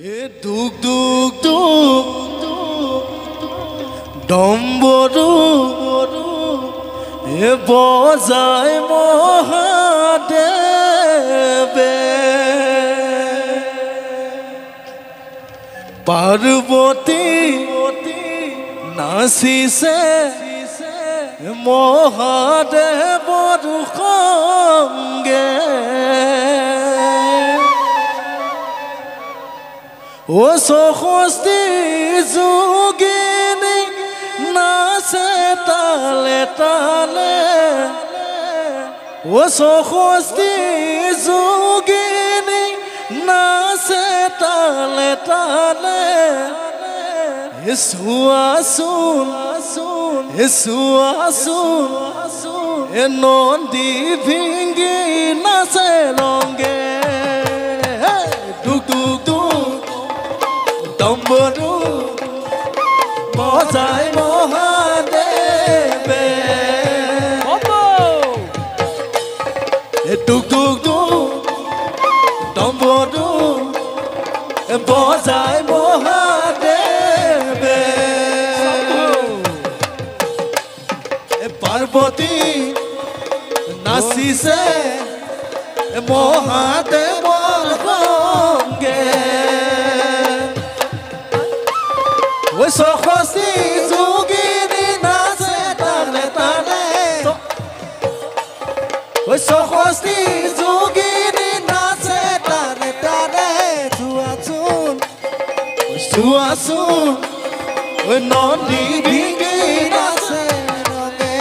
এ দুক দুক দুক ডম্বৰু এ বজায় মহাদেৱে পাৰ্বতী নাচিছে মহাদেৱৰ সঙ্গে ও সহস্তি যোগিনী নাচে তালে তালে ও সহস্তি যোগিনী নাচে তালে তালে চোৱাচোন চোৱাচোন এ নন্দী ভিঙ্গি নাচে ৰংগে দুক দুক দুক ডম্বৰু বজায় মহাদেৱে দুক দুক দুক ডম্বৰু বজায় মহাদেৱে পাৰ্বতী নাচিছে মহাদেৱৰ সঙ্গে ও সহস্তি যোগিনী নাচে তালে তালে ও সহস্তি যোগিনী নাচে তালে তালে চোৱাচোন চোৱাচোন ও নন্দী ভিঙ্গি নাচে ৰঙে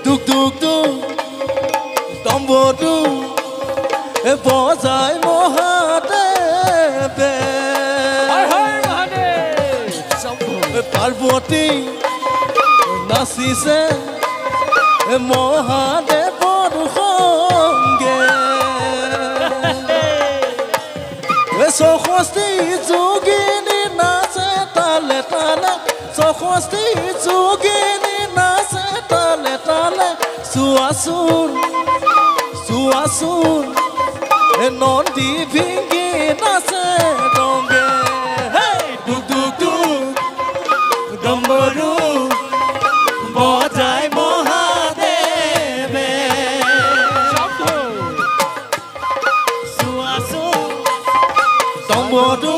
দুক দুক দুক ডম্বৰু বজায় মহাদেৱে পাৰ্বতী নাচিছে মহাদেৱৰ সঙ্গে সহস্তি যোগিনী নাচে তালে তালে সহস্তি যোগিনী নাচে তালে তালে চোৱাচোন চোৱাচোন নন্দী ভিঙ্গি নাচে ৰংগে দুক দুক দুক ডম্বৰু বজায় মহাদেৱে চোৱাচোন ডম্বৰু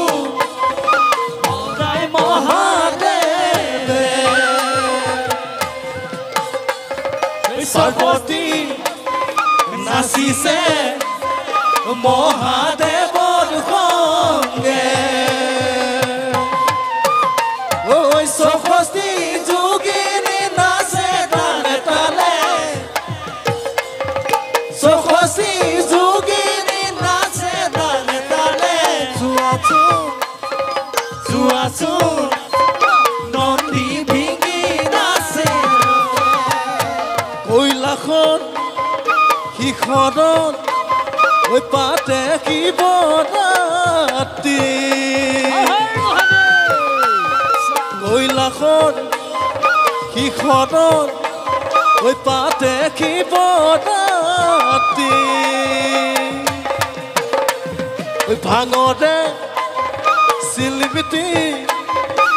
বজায় মহাদেৱে পাৰ্বতী নাচিছে মহাদেৱৰ সঙ্গে ঐ সহস্তি যোগিনী নাচে তালে তালে সহস্তি যোগিনী নাচে তালে তালে চোৱাচোন চোৱাচোন নন্দী ভিঙ্গি নাচে কৈলাসত শিখৰত ঐ পাতে শিৱৰাত্ৰি কৈলাসত শিখৰত ঐ পাতে শিৱৰাত্ৰি ঐ ভাঙতে চিলমিটি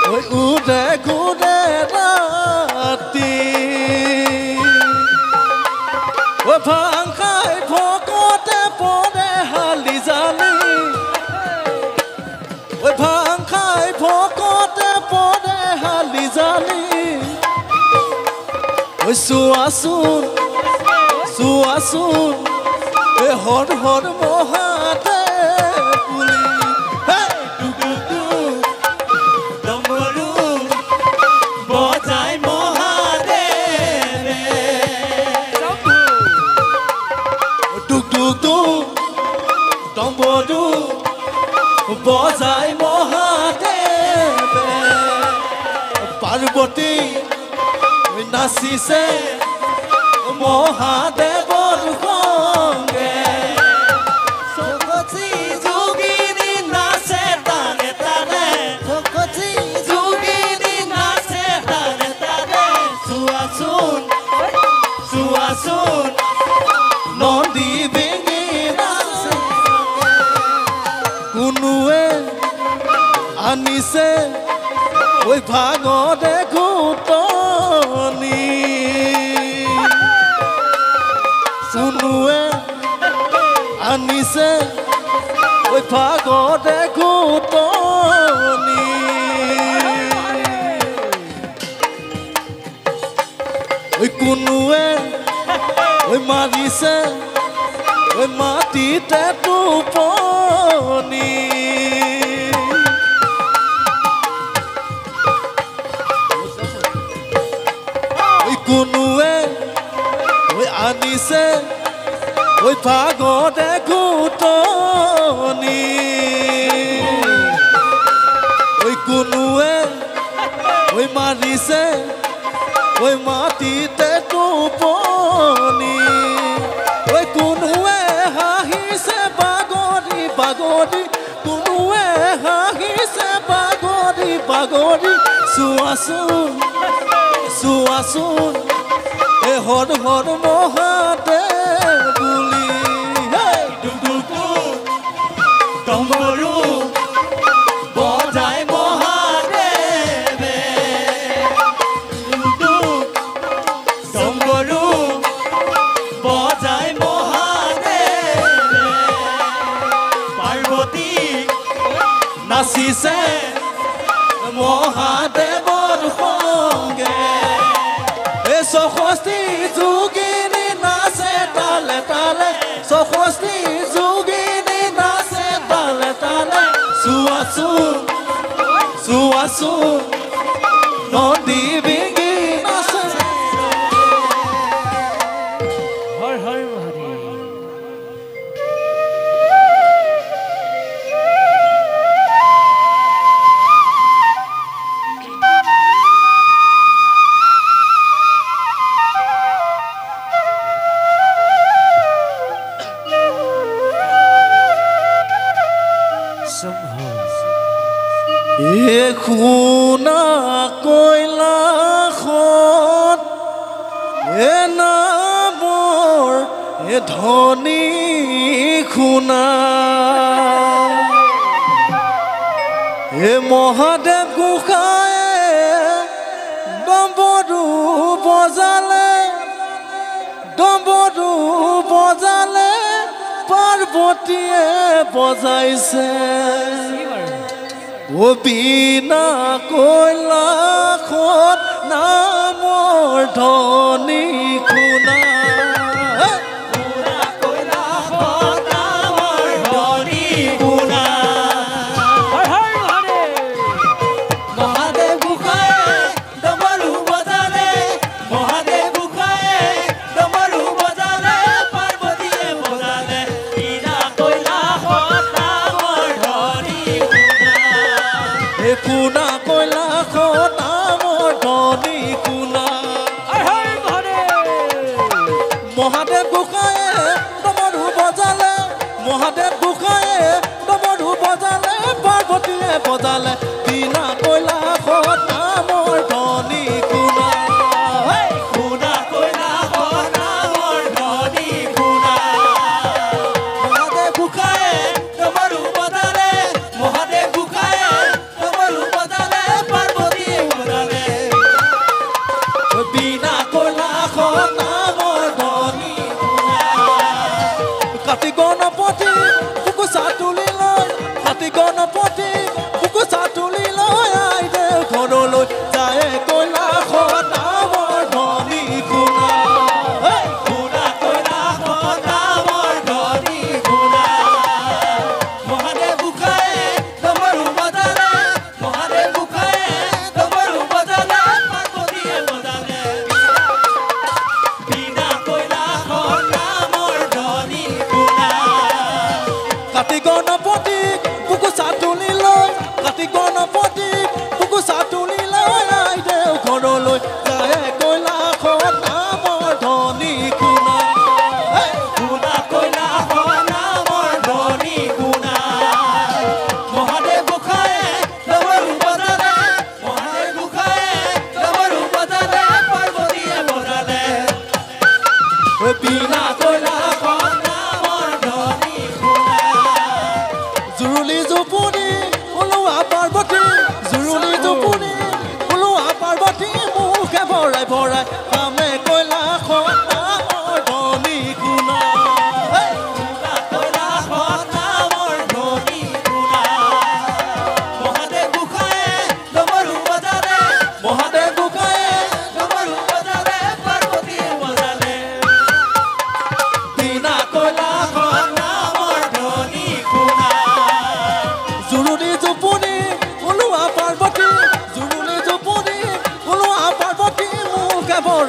ঐ উদে গুদে ৰাতি ঐ ভাং খাই ভকতে পৰে হালি জালি ঐ ভাং খাই ভকতে পৰে হালি জালি ঐ চোৱাচোন চোৱাচোন এ হৰ হৰ মহাদেৱ বুলি দুক দুক দুক ডম্বৰু বজায় মহাদেৱে দুক দুক দুক ডম্বৰু বজায় মহাদেৱে পাৰ্বতী নাচিছে মহাদেৱৰ সঙ্গে সহস্তি যোগিনী নাচে তালে তালে সহস্তি যোগিনী নাচে তালে তালে চোৱাচোন চোৱাচোন নন্দী ভিঙ্গি নাচে কোনোৱে আনিছে ওই ভাগৰে ঘুটনি কোনোৱে আনিছে ওই ভাগৰে ঘুটনি ওই কোনোৱে ওই মাৰিছে ওই মাটিতে টোপনি ওই কোনোৱে ওই আনিছে ওই ভাগৰে ঘুটনি ওই কোনোৱে ওই মাৰিছে ওই মাটিতে টোপনি ওই কোনোৱে হাঁহিছে বাগৰি বাগৰি কোনোৱে হাঁহিছে বাগৰি বাগৰি চোৱাচোন চোৱাচোন এ হৰ হৰ মহাদেৱ বুলি ডুডুকু ডম্বৰু বজাই মহাদেৱে ডুডুক ডম্বৰু বজাই মহাদেৱে পাৰ্বতী নাচিছে মহাদেৱৰ সংগে এ সখস্তি যোগিনী নাচে তালে তালে সখস্তি যোগিনী নাচে তালে তালে চোৱাচোন চোৱাচোন নদী বিঙি নাচে হৰ হৰ মহাদেৱ এ খুনা কৈলাসত এ নামৰ এ ধনী খুনা এ মহাদেৱ গোসাঁয়ে ডম্বৰু বজালে পাৰ্বতীয়ে বজাইছে ও বিনা কৈলাসত নামৰ ধনী খুনা কৈলাসত নামৰ ধনী খুনা মহাদেৱ গোসাঁয়ে ডমৰু বজালে মহাদেৱ গোসাঁয়ে ডমৰু বজালে পাৰ্বতীয়ে বজালে বিনা কৈলাসত নামৰ ধনী এ খুনা কৈলাসত নামৰ ধনী খুনা মহাদেৱ গোসাঁয়ে ডমৰু বজালে মহাদেৱ গোসাঁয়ে ডমৰু বজালে পাৰ্বতীয়ে বজালে বিনা কৈলাসত নামৰ ধনী খুনা খুনা কৈলাসত নামৰ ধনী খুনা মহাদেৱ গোসাঁয়ে ডমৰু বজালে মহাদেৱ গোসাঁয়ে ডমৰু বজালে পাৰ্বতীয়ে বজালে বিনা কৈলাসত নামৰ ধনী খুনা কাতি গণপতি বুকুচা তুলি লৈ কাতি গণপতি বুকুচা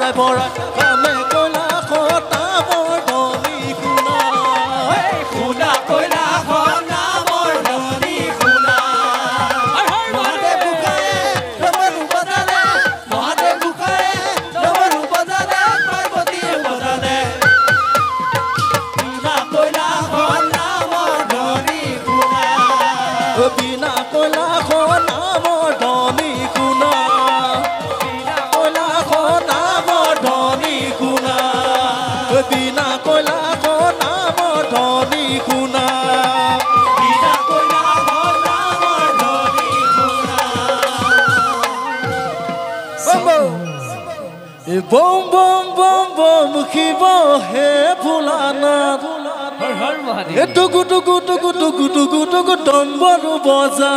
পৰাই পৰাই কামে কইলা খতামৰ ধনী শুনা শুনা কইলা খতামৰ ধনী শুনা মহাদেৱ বুকায়ে ডমৰু বজালে মহাদেৱ বুকায়ে ডমৰু বজালে পাৰ্বতীয়ে বজালে শুনা কইলা খতামৰ ধনী শুনা বিনা কইলা খতামৰ ধনী শুনা বিনা কইলা খতামৰ ধনী শুনা বিনা কইলা খতামৰ ধনী শুনা বম বম বম বম শিৱ হে ভোলানাথ এ টুকু টুকু টুকু টুকু টুকু টুকু ডম্বৰু বজা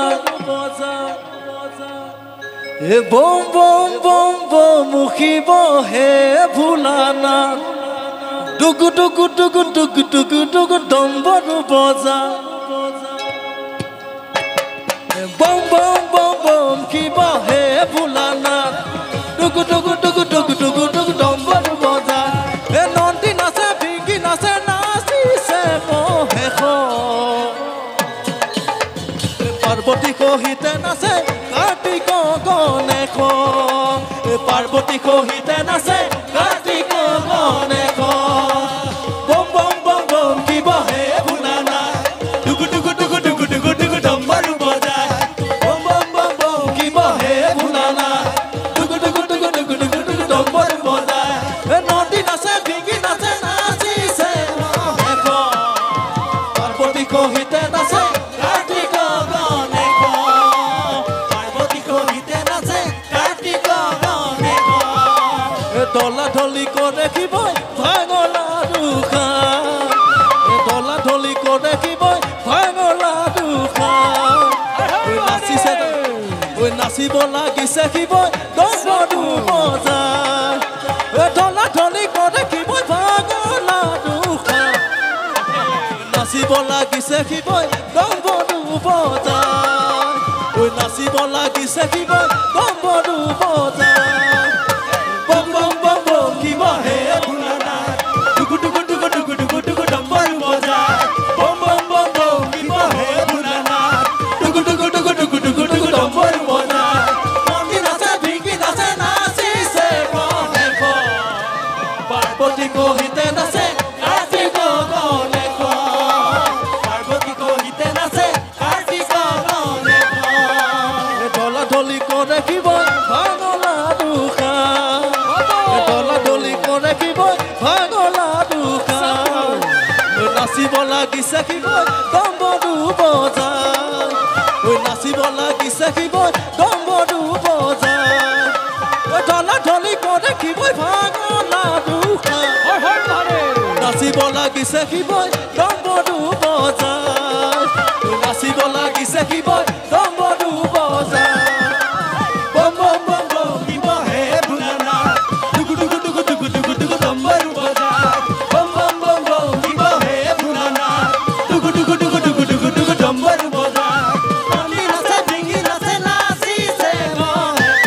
এ বম বম বম বম শিৱ হে ভোলানাথ টুকু টুকু টুকু টুকু টুকু টুকু ডম্বৰু বজা বম বম বম বম শিৱ হে ভোলানাথ টুকু টুকু টুকু টুকু টুকু টুকু ডম্বৰু বজা এ নন্দী নাচে ভিকি নাচে নাচিছে মহেশ পাৰ্বতী সহিতে নাচে কাৰ্তিক গণেশ পাৰ্বতী সহিতে নাচে কাৰ্তিক গণেশ বম বম বম বম শিৱ হে ভোলানাথ টুকু টুকু টুকু টুকু টুকু টুকু ডম্বৰু বজায় বম বম বম বম শিৱ হে ভোলানাথ টুকু টুকু টুকু টুকু টুকু টুকু ডম্বৰু বজায় নদী নাচে ভিকি নাচে নাচিছে মহেশ পাৰ্বতী সহিতে নাচে কাৰ্তিক গণেশ পাৰ্বতী সহিতে নাচে কাৰ্তিক গণেশ দলা ঢলি কৰে শিৱই ভাঙলা দুখা দলা ঢলি কৰে শিৱই ভাঙলা দুখা নাচিছে নাচিব লাগিছে শিৱই ডম্বৰু বজায় দলা ঢলি কৰে শিৱই ভাঙলা দুখা নাচিব লাগিছে শিৱই ডম্বৰু বজায় নাচিব লাগিছে শিৱই ডম্বৰু বজায় বম বম বম বম শিৱ হে ভোলানাথ টুকু টুকু টুকু টুকু টুকু টুকু ডম্বৰু বজায় বম বম বম বম শিৱ হে ভোলানাথ টুকু টুকু টুকু টুকু টুকু টুকু ডম্বৰু বজায় নন্দী নাচে ভিকি নাচে নাচিছে গণেশ পাৰ্বতী সহিতে নাচে কাৰ্তিক গণেশ পাৰ্বতী সহিতে নাচে কাৰ্তিক গণেশ দলা ঢলি কৰে শিৱই ভাঙলা দুখা দলা ঢলি কৰে শিৱই ভাঙলা দুখা নাচিব লাগিছে শিৱই ডম্বৰু বজায় নাচিব লাগিছে শিৱই ডম্বৰু বজায় দলা ঢলি কৰে শিৱই ভাঙলা দুখা নাচিব লাগিছে শিৱই ডম্বৰু বজায় নাচিব লাগিছে শিৱই ডম্বৰু বজায় বম বম বম বম শিৱ হে ভোলানাথ টুকু টুকু টুকু টুকু টুকু টুকু ডম্বৰু বজায় বম বম বম বম শিৱ হে ভোলানাথ টুকু টুকু টুকু টুকু টুকু টুকু ডম্বৰু বজায় নন্দী নাচে ভিকি নাচে নাচিছে মহেশ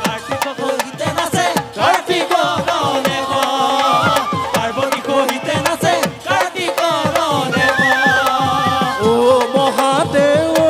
কাৰ্তিক সহিতে নাচে কাৰ্তিক গণেশ পাৰ্বতী সহিতে নাচে কাৰ্তিক গণেশ অ মহাদেৱ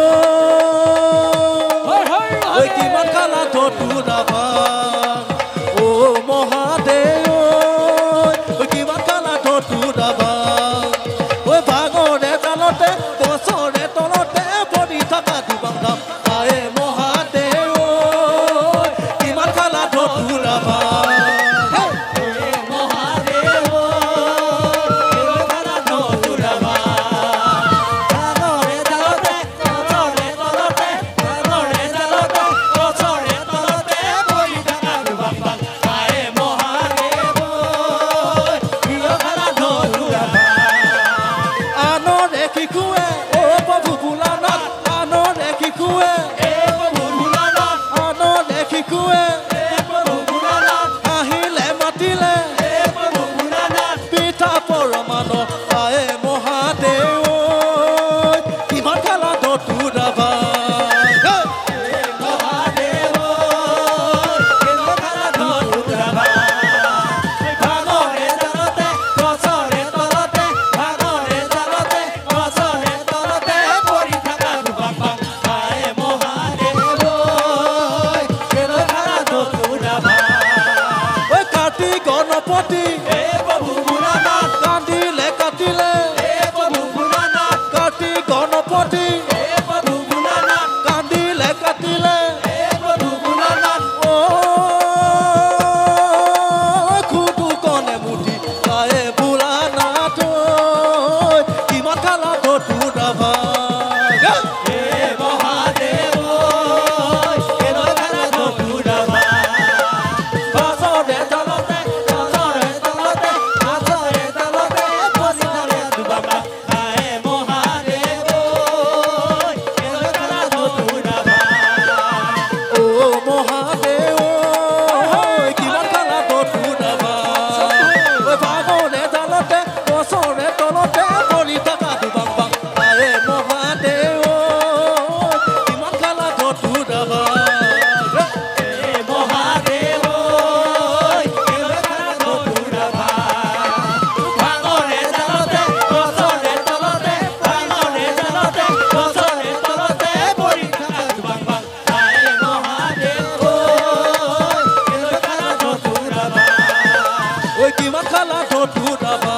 ওই কিমান খালা ঠোঁটু ডাবা